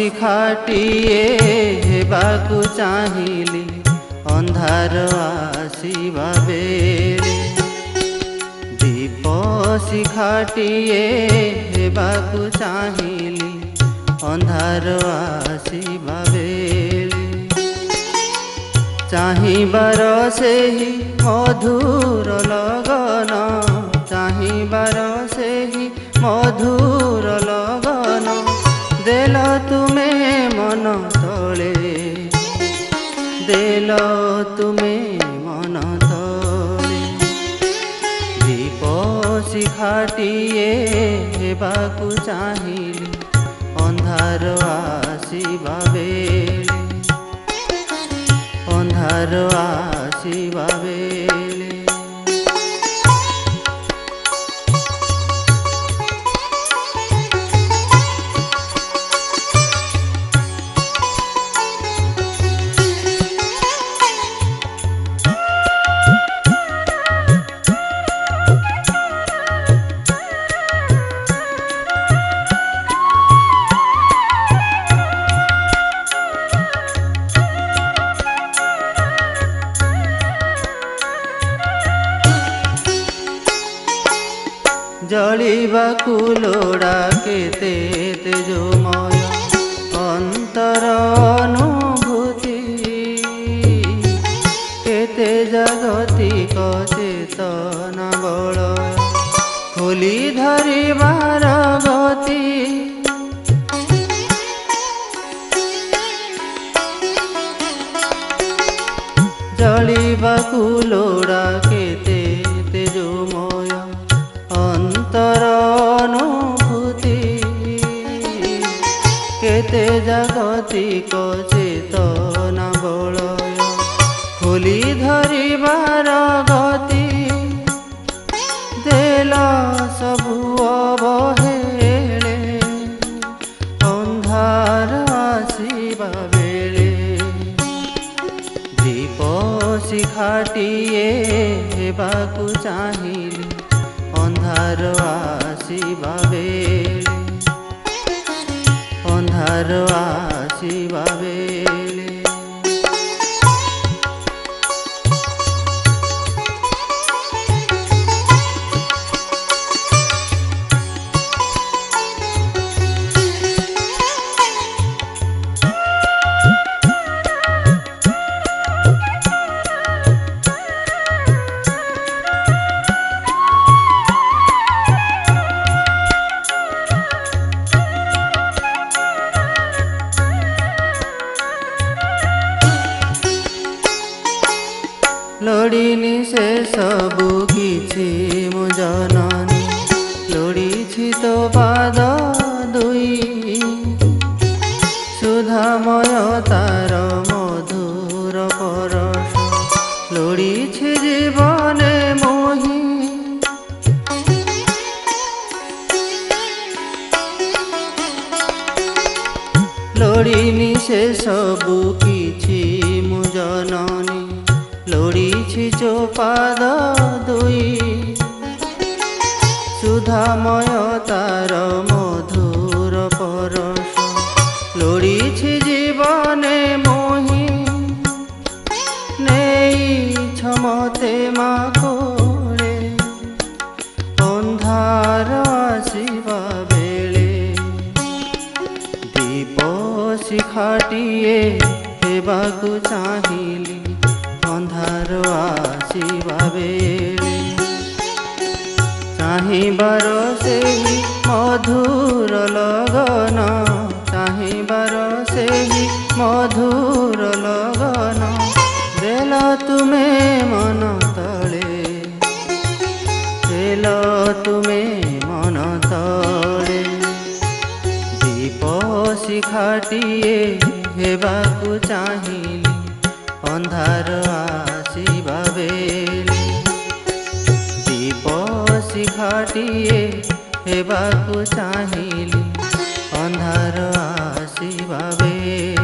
ଶିଖାଟିଏ ହେବାକୁ ଚାହିଁଲି ଅନ୍ଧାର ଆସିବା ବେଳେ। ଦୀପ ଶିଖାଟିଏ ହେବାକୁ ଚାହିଁଲି ଅନ୍ଧାର ଆସିବା ବେଳେ। ଚାହିଁବାର ସେହି ମଧୁର লগନ, ଚାହିଁବାର ସେହି ମଧୁର লগନ ଦେଲ ତୁମେ ମନ ତଳେ, ଦେଲ ତୁମେ ମନ ତଳେ। ଦୀପ ଶିଖାଟିଏ ହେବାକୁ ଚାହିଁଲି ଅନ୍ଧାର ଆସିବା ବେଳେ, ଅନ୍ଧାର ଆସିବା ବେଳେ। ଜଳିବାକୁ ଲୋଡ଼ା କେତେ ତେଜୋମୟ ଅନ୍ତର ଅନୁଭୂତି, କେତେ ଜାଗତିକ ଚେତନା ବଳ ଖୋଲି ଧରିବାର ଗତି। ଜଳିବାକୁ ଲୋଡ଼ା କେତେ ତେଜୋମୟ ଅନ୍ତର ଅନୁଭୂତି, କେତେ ଜାଗତିକ ଚେତନା ବଳୟ ଖୋଲି ଧରିବାର ଗତି। ଦେଲ ସବୁ ଅବହେଳେ ଅନ୍ଧାର ଆସିବା ବେଳେ। ଦୀପ ଶିଖାଟିଏ ହେବାକୁ ଚାହିଁଲି ଅନ୍ଧାର ଆସିବା ବେଳେ, ଅନ୍ଧାର ଆସିବା ବେଳେ। ଲୋଡ଼ିନି ସେ ସବୁ କିଛି ମୁଁ ଜନନୀ, ଲୋଡ଼ିଛି ତୋ ପାଦ ଦୁଇ। ସୁଧାମୟ ତାର ମଧୁର ପରଶ ଲୋଡ଼ିଛି ଜୀବନେ ମୋହି। ଲୋଡ଼ିନି ସେ ସବୁ କିଛି ମୁଁ ଜନନୀ, ଲୋଡ଼ିଛି ତୋ ପାଦ ଦୁଇ। ସୁଧାମୟ ତାର ମଧୁର ପରଶ ଲୋଡ଼ିଛି ଜୀବନେ ମୋହି। ନେଇଛ ମତେ ମା କୋଳେ ଅନ୍ଧାର ଆସିବା ବେଳେ। ଦୀପ ଶିଖାଟିଏ ହେବାକୁ ଚାହିଁଲି ଅନ୍ଧାର ଆସିବା ବେଳେ। ଚାହିଁବାର ସେହି ମଧୁର লগନ, ଚାହିଁବାର ସେହି ମଧୁର লগନ ଦେଲ ତୁମେ ମନ ତଳେ, ଦେଲ ତୁମେ ମନ ତଳେ। ଦୀପ ଶିଖାଟିଏ ହେବାକୁ ଚାହିଁଲି ଅନ୍ଧାର ଆସିବା ବେଳେ। ଦୀପ ଶିଖାଟିଏ ହେବାକୁ ଚାହିଁଲି ଅନ୍ଧାର ଆସିବା ବେଳେ।